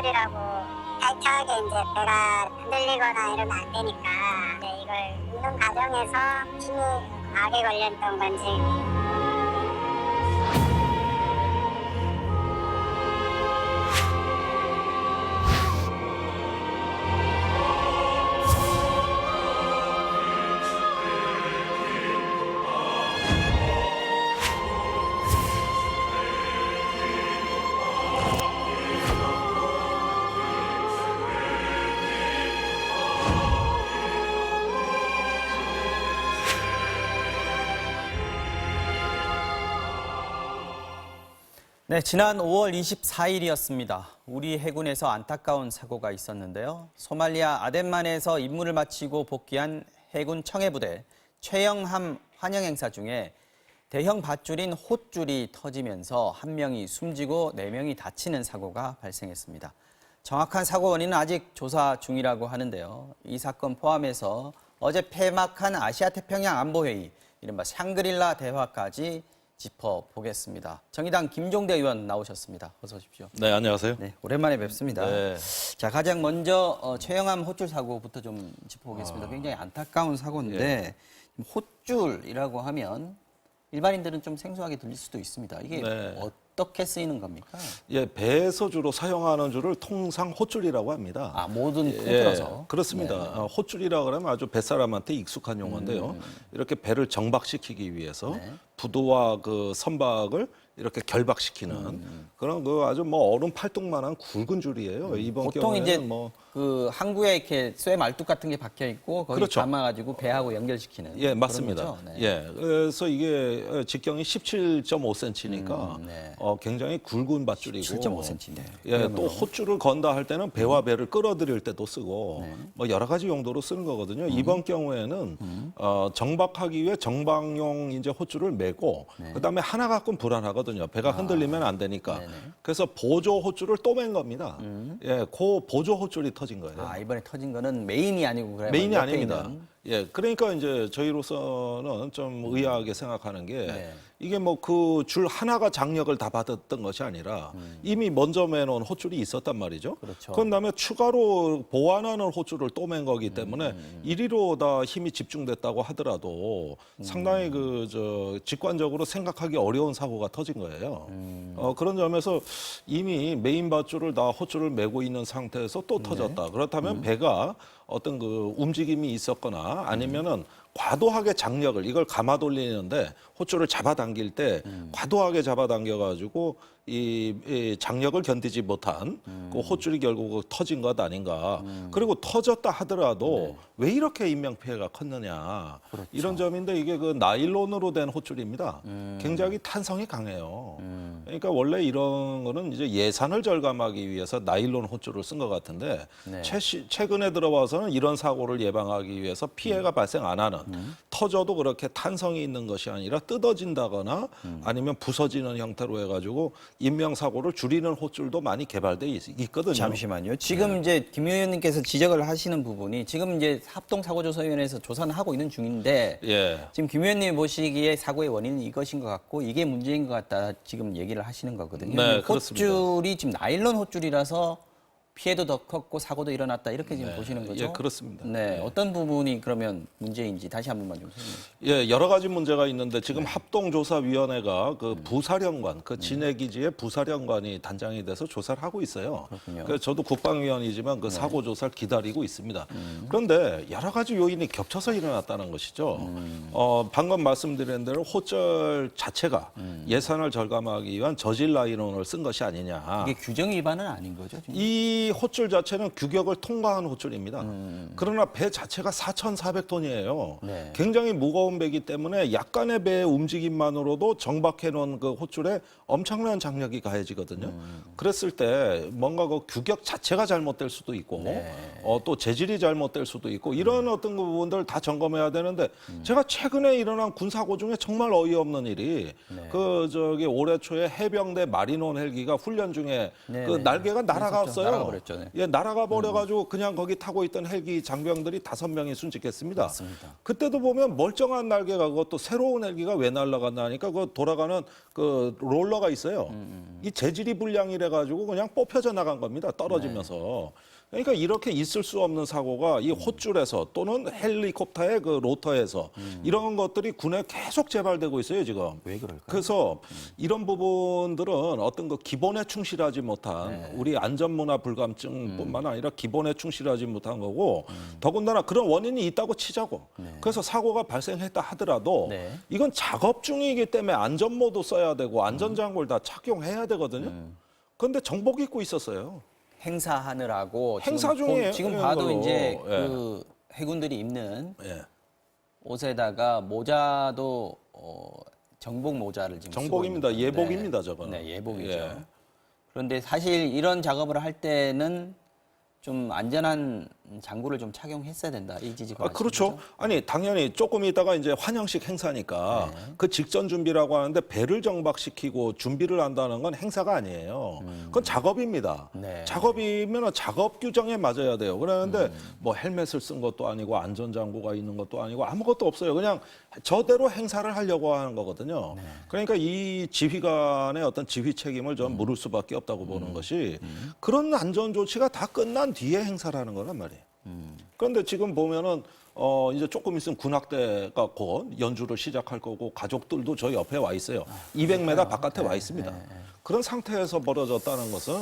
고속철이라고 타이트하게 이제 배가 흔들리거나 이러면 안 되니까 이걸 운동 과정에서 힘이 과하게 걸렸던 건지. 네, 지난 5월 24일이었습니다. 우리 해군에서 안타까운 사고가 있었는데요. 소말리아 아덴만에서 임무를 마치고 복귀한 해군 청해부대 최영함 환영 행사 중에 대형 밧줄인 홑줄이 터지면서 1명이 숨지고 4명이 다치는 사고가 발생했습니다. 정확한 사고 원인은 아직 조사 중이라고 하는데요. 이 사건 포함해서 어제 폐막한 아시아태평양 안보회의, 이른바 샹그릴라 대화까지 짚어보겠습니다. 정의당 김종대 의원 나오셨습니다. 어서 오십시오. 네, 안녕하세요. 네, 오랜만에 뵙습니다. 네. 자, 가장 먼저 최영함 홑줄 사고부터 좀 짚어보겠습니다. 굉장히 안타까운 사고인데 홑줄이라고 하면 일반인들은 좀 생소하게 들릴 수도 있습니다. 이게 어떻게 쓰이는 겁니까? 예, 배에서 주로 사용하는 줄을 통상 홑줄이라고 합니다. 아, 모든 통틀어서? 예, 그렇습니다. 홑줄이라고 하면 아주 뱃사람한테 익숙한 용어인데요. 이렇게 배를 정박시키기 위해서 부두와 그 선박을 이렇게 결박시키는 그런 그 아주 뭐 어른 팔뚝만한 굵은 줄이에요. 이번 보통 경우에는 이제 뭐 그 항구에 이렇게 쇠 말뚝 같은 게 박혀 있고 거기 그렇죠. 감아가지고 배하고 연결시키는. 예, 맞습니다. 그런 거죠? 네. 예, 그래서 이게 직경이 17.5cm니까 굉장히 굵은 밧줄이고 7.5cm인데. 예, 또 홑줄을 건다 할 때는 배와 배를 끌어들일 때도 쓰고 뭐 여러 가지 용도로 쓰는 거거든요. 이번 경우에는 정박하기 위해 정박용 이제 홑줄을 메고 그다음에 하나 갖고는 불안하거든요. 배가 흔들리면 안 되니까. 그래서 보조 홑줄을 또 맨 겁니다. 예, 그 보조 홑줄이 터진 거예요. 아, 이번에 터진 거는 메인이 아니고 그래요. 메인이 아닙니다. 예, 그러니까 이제 저희로서는 좀 의아하게 생각하는 게 이게 뭐 그 줄 하나가 장력을 다 받았던 것이 아니라 이미 먼저 매놓은 홑줄이 있었단 말이죠. 그렇죠. 그런 다음에 추가로 보완하는 홑줄을 또 맨 거기 때문에 이리로 다 힘이 집중됐다고 하더라도 상당히 직관적으로 생각하기 어려운 사고가 터진 거예요. 그런 점에서 이미 메인 밧줄을 다 홑줄을 메고 있는 상태에서 또 터졌다. 그렇다면 배가 어떤 그 움직임이 있었거나 아니면은 과도하게 장력을 이걸 감아 돌리는데 홑줄을 잡아당길 때 과도하게 잡아당겨-가지고 이 장력을 견디지 못한 그 홑줄이 결국 터진 것 아닌가. 그리고 터졌다 하더라도 왜 이렇게 인명 피해가 컸느냐. 그렇죠. 이런 점인데 이게 그 나일론으로 된 홑줄입니다. 굉장히 탄성이 강해요. 그러니까 원래 이런 거는 이제 예산을 절감하기 위해서 나일론 홑줄을 쓴 것 같은데 최근에 들어와서는 이런 사고를 예방하기 위해서 피해가 발생 안 하는 터져도 그렇게 탄성이 있는 것이 아니라 뜯어진다거나 아니면 부서지는 형태로 해가지고 인명사고를 줄이는 홑줄도 많이 개발돼 있거든요. 잠시만요. 지금 이제 김 의원님께서 지적을 하시는 부분이 지금 이제 합동사고조사위원회에서 조사는 하고 있는 중인데 지금 김 의원님이 보시기에 사고의 원인은 이것인 것 같고 이게 문제인 것 같다 지금 얘기를 하시는 거거든요. 네, 홑줄이 지금 나일론 홑줄이라서 피해도 더 컸고 사고도 일어났다 이렇게 지금 보시는 거죠? 예, 그렇습니다. 네, 어떤 부분이 그러면 문제인지 다시 한 번만 좀 설명해 주시죠. 예, 여러 가지 문제가 있는데 지금 합동조사위원회가 그 부사령관, 그 진해기지의 부사령관이 단장이 돼서 조사를 하고 있어요. 그렇군요. 그래서 저도 국방위원이지만 그 사고 조사를 기다리고 있습니다. 그런데 여러 가지 요인이 겹쳐서 일어났다는 것이죠. 방금 말씀드린 대로 홑줄 자체가 예산을 절감하기 위한 저질 나일론을 쓴 것이 아니냐. 이게 규정 위반은 아닌 거죠? 지금? 이 홑줄 자체는 규격을 통과한 홑줄입니다. 그러나 배 자체가 4,400톤이에요. 네. 굉장히 무거운 배이기 때문에 약간의 배의 움직임만으로도 정박해 놓은 그 홑줄에 엄청난 장력이 가해지거든요. 그랬을 때 뭔가 그 규격 자체가 잘못될 수도 있고 또 재질이 잘못될 수도 있고 이런 어떤 부분들 다 점검해야 되는데 제가 최근에 일어난 군사고 중에 정말 어이없는 일이 올해 초에 해병대 마리논 헬기가 훈련 중에 그 날개가 날아갔어요. 버렸죠. 네. 예, 날아가 버려가지고 그냥 거기 타고 있던 헬기 장병들이 5명이 순직했습니다. 맞습니다. 그때도 보면 멀쩡한 날개가 그것도 새로운 헬기가 왜 날아갔나 하니까 그 돌아가는 그 롤러가 있어요. 이 재질이 불량이래 가지고 그냥 뽑혀져 나간 겁니다. 떨어지면서. 그러니까 이렇게 있을 수 없는 사고가 이 홑줄에서 또는 헬리콥터의 그 로터에서 이런 것들이 군에 계속 재발되고 있어요, 지금. 왜 그럴까요? 그래서 이런 부분들은 어떤 그 기본에 충실하지 못한 우리 안전문화 불감증뿐만 아니라 기본에 충실하지 못한 거고 더군다나 그런 원인이 있다고 치자고. 그래서 사고가 발생했다 하더라도 네. 이건 작업 중이기 때문에 안전모도 써야 되고 안전장구를 다 착용해야 되거든요. 그런데 정복 입고 있었어요. 행사하느라고 행사 중에 지금 봐도 걸로. 이제 예. 그 해군들이 입는 예. 옷에다가 모자도 정복 모자를 지금 정복입니다. 쓰고 있는 건데. 예복입니다, 저거는. 네, 예복이죠. 예. 그런데 사실 이런 작업을 할 때는 좀 안전한 장구를 좀 착용했어야 된다. 이 지지가 그렇죠. 아니 당연히 조금 있다가 이제 환영식 행사니까 그 직전 준비라고 하는데 배를 정박시키고 준비를 한다는 건 행사가 아니에요. 그건 작업입니다. 네. 작업이면 작업 규정에 맞아야 돼요. 그러는데 뭐 헬멧을 쓴 것도 아니고 안전장구가 있는 것도 아니고 아무것도 없어요. 그냥 저대로 행사를 하려고 하는 거거든요. 그러니까 이 지휘관의 어떤 지휘 책임을 좀 물을 수밖에 없다고 보는 것이 그런 안전 조치가 다 끝난 뒤에 행사라는 거란 말이에요. 그런데 지금 보면은 이제 조금 있으면 군악대가 곧 연주를 시작할 거고 가족들도 저희 옆에 와 있어요. 200m 바깥에 와 있습니다. 그런 상태에서 벌어졌다는 것은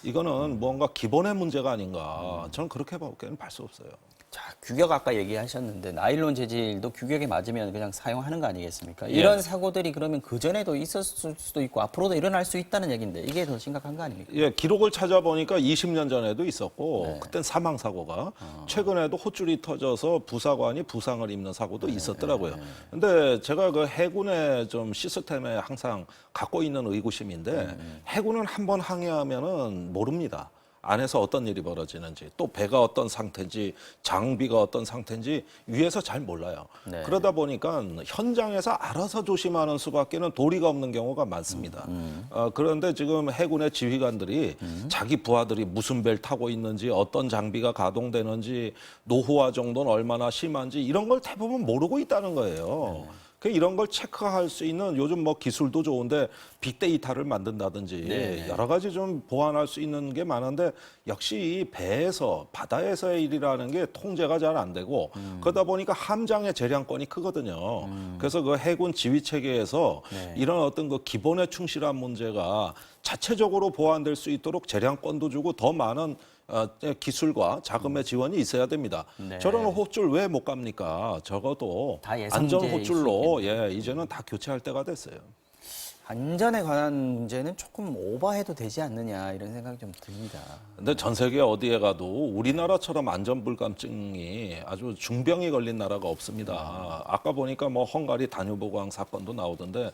이거는 뭔가 기본의 문제가 아닌가. 저는 그렇게 밖에는 볼 수 없어요. 자, 규격 아까 얘기하셨는데 나일론 재질도 규격에 맞으면 그냥 사용하는 거 아니겠습니까? 이런 사고들이 그러면 그전에도 있었을 수도 있고 앞으로도 일어날 수 있다는 얘기인데 이게 더 심각한 거 아닙니까? 예, 기록을 찾아보니까 20년 전에도 있었고 그땐 사망 사고가 최근에도 홑줄이 터져서 부사관이 부상을 입는 사고도 있었더라고요. 근데 제가 그 해군의 좀 시스템에 항상 갖고 있는 의구심인데 해군은 한번 항해하면은 모릅니다. 안에서 어떤 일이 벌어지는지 또 배가 어떤 상태인지 장비가 어떤 상태인지 위에서 잘 몰라요. 네. 그러다 보니까 현장에서 알아서 조심하는 수밖에는 도리가 없는 경우가 많습니다. 그런데 지금 해군의 지휘관들이 자기 부하들이 무슨 배를 타고 있는지 어떤 장비가 가동되는지 노후화 정도는 얼마나 심한지 이런 걸 대부분 모르고 있다는 거예요. 이런 걸 체크할 수 있는 요즘 뭐 기술도 좋은데 빅데이터를 만든다든지 여러 가지 좀 보완할 수 있는 게 많은데 역시 이 배에서 바다에서의 일이라는 게 통제가 잘 안 되고 그러다 보니까 함장의 재량권이 크거든요. 그래서 그 해군 지휘 체계에서 이런 어떤 그 기본에 충실한 문제가 자체적으로 보완될 수 있도록 재량권도 주고 더 많은 기술과 자금의 지원이 있어야 됩니다. 저런 홑줄 왜 못 갑니까? 적어도 다 안전 예상제일 홑줄로 이제는 다 교체할 때가 됐어요. 안전에 관한 문제는 조금 오버해도 되지 않느냐 이런 생각이 좀 듭니다. 근데 전 세계 어디에 가도 우리나라처럼 안전 불감증이 아주 중병이 걸린 나라가 없습니다. 아까 보니까 뭐 헝가리 다뉴보강 사건도 나오던데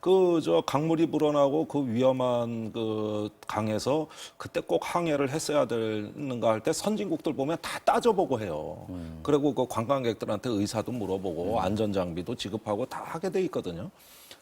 그 저 강물이 불어나고 그 위험한 그 강에서 그때 꼭 항해를 했어야 되는가 할 때 선진국들 보면 다 따져보고 해요. 그리고 그 관광객들한테 의사도 물어보고 안전 장비도 지급하고 다 하게 돼 있거든요.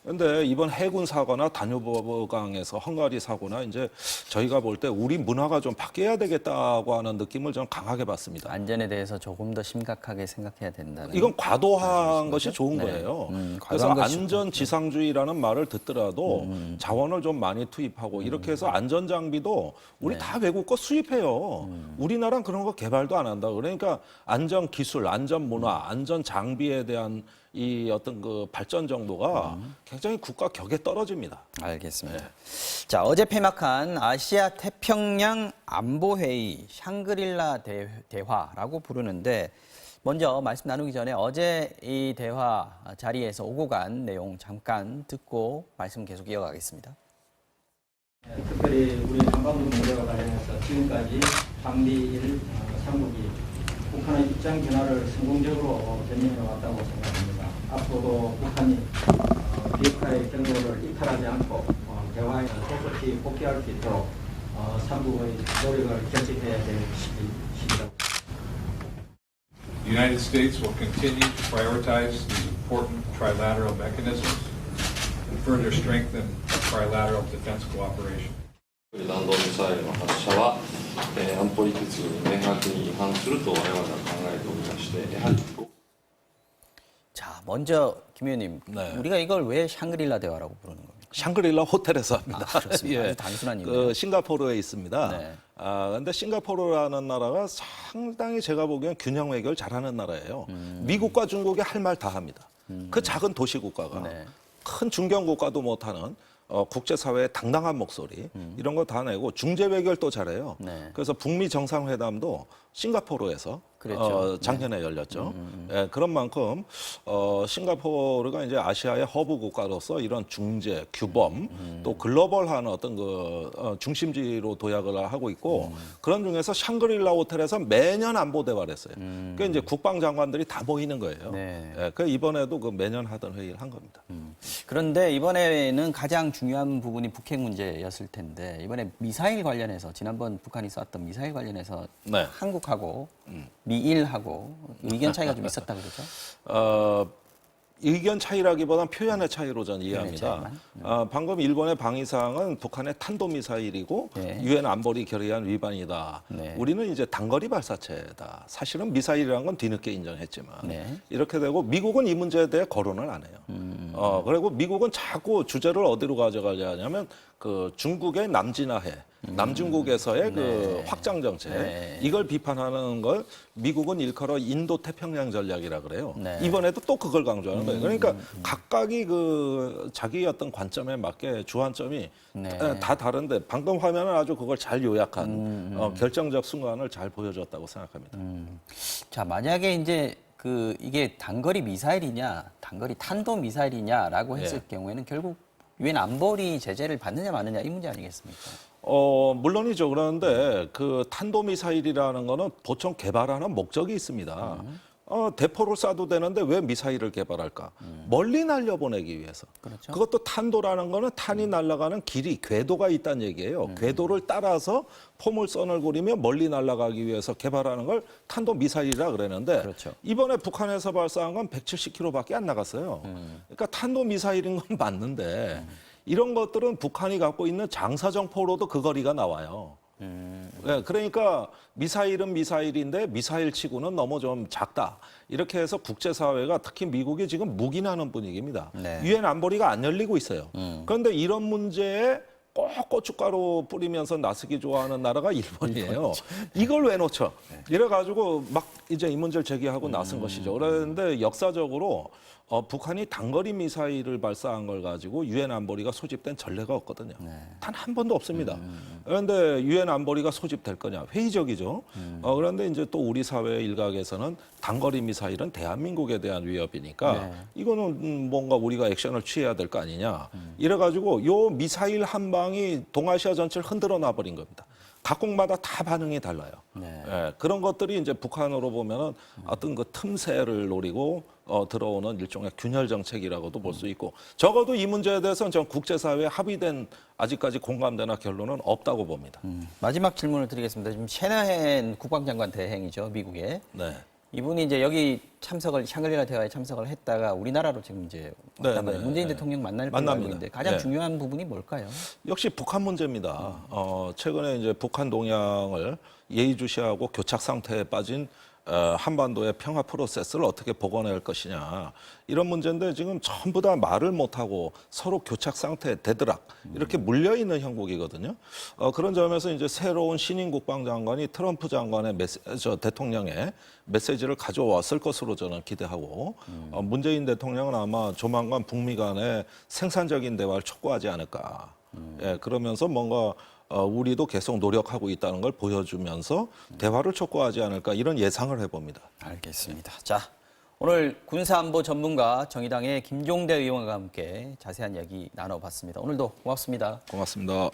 그런데 이번 해군 사고나 다뉴보강에서 헝가리 사고나 이제 저희가 볼 때 우리 문화가 좀 바뀌어야 되겠다고 하는 느낌을 좀 강하게 받습니다. 안전에 대해서 조금 더 심각하게 생각해야 된다는. 이건 과도한 것이 좋은 거예요. 그래서 안전지상주의라는 말을 듣더라도 자원을 좀 많이 투입하고 이렇게 해서 안전장비도 우리 다 외국 거 수입해요. 우리나라는 그런 거 개발도 안 한다. 그러니까 안전기술, 안전문화, 안전장비에 대한 이 어떤 그 발전 정도가 굉장히 국가 격에 떨어집니다. 알겠습니다. 자, 어제 폐막한 아시아 태평양 안보회의 샹그릴라 대화라고 부르는데 먼저 말씀 나누기 전에 어제 이 대화 자리에서 오고 간 내용 잠깐 듣고 말씀 계속 이어가겠습니다. 특별히 우리 한반도 문제와 관련해서 지금까지 방미일 삼국이 북한의 입장 변화를 성공적으로 견인해 왔다고 생각합니다. 앞으로도 북한이 비핵화의 경로를 이탈하지 않고 대화에 속속히 복귀할 수 있도록 삼국의 노력을 결집해야 될 시기라고. The United States will continue to prioritize these important trilateral mechanisms and further strengthen trilateral defense cooperation. 弾道ミサイルの発射は、保理決議に明白に違反すると我々は考えておりまして、やはり 자, 먼저 김 의원님, 네. 우리가 이걸 왜 샹그릴라 대화라고 부르는 겁니까? 샹그릴라 호텔에서 합니다. 그렇습니다. 아주 단순한 이유예요. 그 싱가포르에 있습니다. 네. 근데 싱가포르라는 나라가 상당히 제가 보기엔 균형 외교를 잘하는 나라예요. 미국과 중국이 할 말 다 합니다. 그 작은 도시 국가가 네. 큰 중견 국가도 못하는 국제사회의 당당한 목소리 이런 거 다 내고 중재 외교를 또 잘해요. 네. 그래서 북미 정상회담도 싱가포르에서 그랬죠. 작년에 열렸죠. 예, 그런 만큼 싱가포르가 이제 아시아의 허브 국가로서 이런 중재, 규범, 또 글로벌한 어떤 그 중심지로 도약을 하고 있고 그런 중에서 샹그릴라 호텔에서 매년 안보 대화를 했어요. 그 이제 국방장관들이 다 모이는 거예요. 네. 예, 그 이번에도 그 매년 하던 회의를 한 겁니다. 그런데 이번에는 가장 중요한 부분이 북핵 문제였을 텐데 이번에 미사일 관련해서 지난번 북한이 쐈던 미사일 관련해서 네. 한국하고 미일하고 의견 차이가 좀 있었다고 그러죠? 의견 차이라기보다는 표현의 차이로 저는 이해합니다. 차이만? 방금 일본의 방위사항은 북한의 탄도미사일이고 네. 유엔 안보리 결의안 위반이다. 네. 우리는 이제 단거리 발사체다. 사실은 미사일이라는 건 뒤늦게 인정했지만 네. 이렇게 되고 미국은 이 문제에 대해 거론을 안 해요. 그리고 미국은 자꾸 주제를 어디로 가져가냐면 그 중국의 남진아해, 남중국에서의 그 확장 정책 네. 이걸 비판하는 걸 미국은 일컬어 인도 태평양 전략이라 그래요. 네. 이번에도 또 그걸 강조하는 거예요. 그러니까 각각이 그 자기 어떤 관점에 맞게 주안점이 네. 다 다른데 방금 화면은 아주 그걸 잘 요약한 결정적 순간을 잘 보여줬다고 생각합니다. 자, 만약에 이제 이게 단거리 미사일이냐, 단거리 탄도 미사일이냐라고 했을 경우에는 결국 유엔 안보리 제재를 받느냐 마느냐 이 문제 아니겠습니까? 물론이죠. 그런데 그 탄도미사일이라는 거는 보통 개발하는 목적이 있습니다. 대포를 쏴도 되는데 왜 미사일을 개발할까? 멀리 날려보내기 위해서. 그렇죠. 그것도 탄도라는 거는 탄이 날아가는 길이, 궤도가 있다는 얘기예요. 궤도를 따라서 포물선을 그리며 멀리 날아가기 위해서 개발하는 걸 탄도미사일이라 그러는데 그렇죠. 이번에 북한에서 발사한 건 170km밖에 안 나갔어요. 그러니까 탄도미사일인 건 맞는데 이런 것들은 북한이 갖고 있는 장사정포로도 그 거리가 나와요. 네, 그러니까 미사일은 미사일인데 미사일 치고는 너무 좀 작다. 이렇게 해서 국제사회가 특히 미국이 지금 묵인하는 분위기입니다. 네. 유엔 안보리가 안 열리고 있어요. 그런데 이런 문제에 꼭 고춧가루 뿌리면서 나서기 좋아하는 나라가 일본이에요. 이걸 왜 놓쳐? 이래가지고 막 이제 이 문제를 제기하고 나선 것이죠. 그런데 역사적으로 북한이 단거리 미사일을 발사한 걸 가지고 유엔 안보리가 소집된 전례가 없거든요. 단 한 번도 없습니다. 그런데 유엔 안보리가 소집될 거냐? 회의적이죠. 그런데 이제 또 우리 사회 일각에서는 단거리 미사일은 대한민국에 대한 위협이니까 이거는 뭔가 우리가 액션을 취해야 될 거 아니냐. 이래가지고 요 미사일 한 방이 동아시아 전체를 흔들어 놔버린 겁니다. 각국마다 다 반응이 달라요. 예, 그런 것들이 이제 북한으로 보면은 어떤 그 틈새를 노리고 들어오는 일종의 균열 정책이라고도 볼 수 있고 적어도 이 문제에 대해서는 전 국제사회에 합의된 아직까지 공감대나 결론은 없다고 봅니다. 마지막 질문을 드리겠습니다. 지금 셰나헨 국방장관 대행이죠, 미국에. 네. 이분이 이제 여기 샹그릴라 대화에 참석을 했다가 우리나라로 지금 이제 왔단 말이에요. 문재인 대통령 만날 걸로 알고 있는데 가장 중요한 부분이 뭘까요? 역시 북한 문제입니다. 최근에 이제 북한 동향을 예의주시하고 교착 상태에 빠진 한반도의 평화 프로세스를 어떻게 복원할 것이냐 이런 문제인데 지금 전부 다 말을 못하고 서로 교착 상태 대드락 이렇게 물려있는 형국이거든요. 그런 점에서 이제 새로운 신임 국방장관이 트럼프 장관의 대통령의 메시지를 가져왔을 것으로 저는 기대하고 문재인 대통령은 아마 조만간 북미 간의 생산적인 대화를 촉구하지 않을까. 예, 그러면서 뭔가 우리도 계속 노력하고 있다는 걸 보여주면서 대화를 촉구하지 않을까 이런 예상을 해봅니다. 알겠습니다. 자, 오늘 군사안보 전문가 정의당의 김종대 의원과 함께 자세한 이야기 나눠봤습니다. 오늘도 고맙습니다. 고맙습니다.